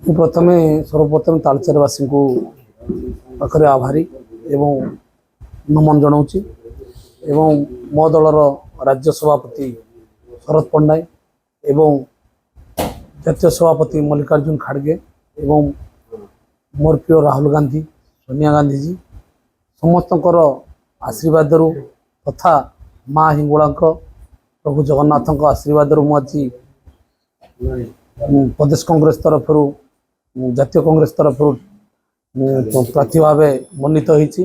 ମୁଁ ପ୍ରଥମେ ସର୍ବପ୍ରଥମେ ତାଳଚେରବାସୀଙ୍କୁ ପାଖରେ ଆଭାରୀ ଏବଂ ନମନ ଜଣାଉଛି ଏବଂ ମୋ ଦଳର ରାଜ୍ୟ ସଭାପତି ଶରଦ ପଟ୍ଟନାୟକ ଏବଂ ଜାତୀୟ ସଭାପତି ମଲ୍ଲିକାର୍ଜୁନ ଖାଡ଼ଗେ ଏବଂ ମୋର ପ୍ରିୟ ରାହୁଲ ଗାନ୍ଧୀ ସୋନିଆ ଗାନ୍ଧୀଜୀ ସମସ୍ତଙ୍କର ଆଶୀର୍ବାଦରୁ ତଥା ମା ହିଙ୍ଗୁଳାଙ୍କ ପ୍ରଭୁ ଜଗନ୍ନାଥଙ୍କ ଆଶୀର୍ବାଦରୁ ମୁଁ ଆଜି प्रदेश कांग्रेस तरफ जातीय कांग्रेस तरफ प्रार्थी भाव मनोनीत होती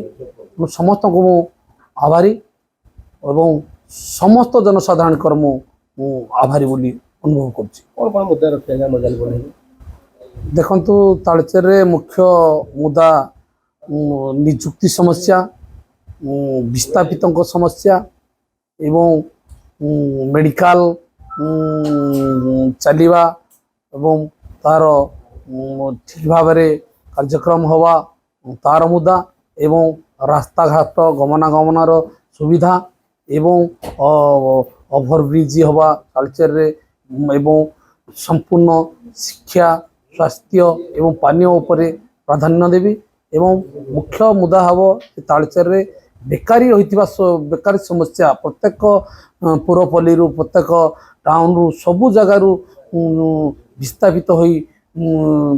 समस्त को मु आभारी एवं समस्त जनसाधारण आभारी बोली अनुभव कर देखु तालचेर मुख्य मुद्दा निजुक्ति समस्या विस्थापित समस्या एवं मेडिकल चलवा एवं तार ठीक भाव कार्यक्रम हवा तार मुद्दा एवं रास्ता घाट गमनागमनार सुविधा एवं ओभरब्रिज हवा तालचेर एवं संपूर्ण शिक्षा स्वास्थ्य एवं पानी उपरे प्राधान्य देवी एवं मुख्य मुद्दा हम तालचेर बेकारी रही बेकारी समस्या प्रत्येक पुरपल्ली प्रत्येक टाउन रु सबु जगार विस्थापित हो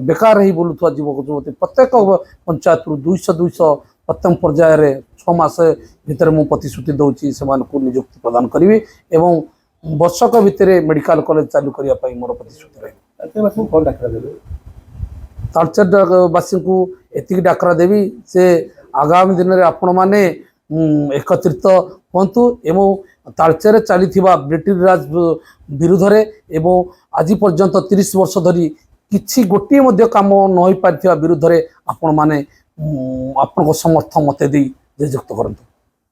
बेकार ही बोलुवा युवक युवती प्रत्येक पंचायत रु 200 प्रथम पर्यायर 6 मास भितर मु प्रतिश्रुति दूसरी से नियुक्ति प्रदान करी एवं वर्षक भितर मेडिकल कॉलेज चालू करने मोर प्रतिश्रुति रही तालचेरवासी को एति डाकरा देवी से आगामी दिन में आपण मैंने एकत्रित हूँ एवं तालचेर चली ब्रिटिश राज विरुद्ध एवं आज पर्यंत 30 वर्ष धरी किसी गोटे काम न हो पार विरुद्ध आपण मैंने आपण समर्थ मत दे जययुक्त करंतु।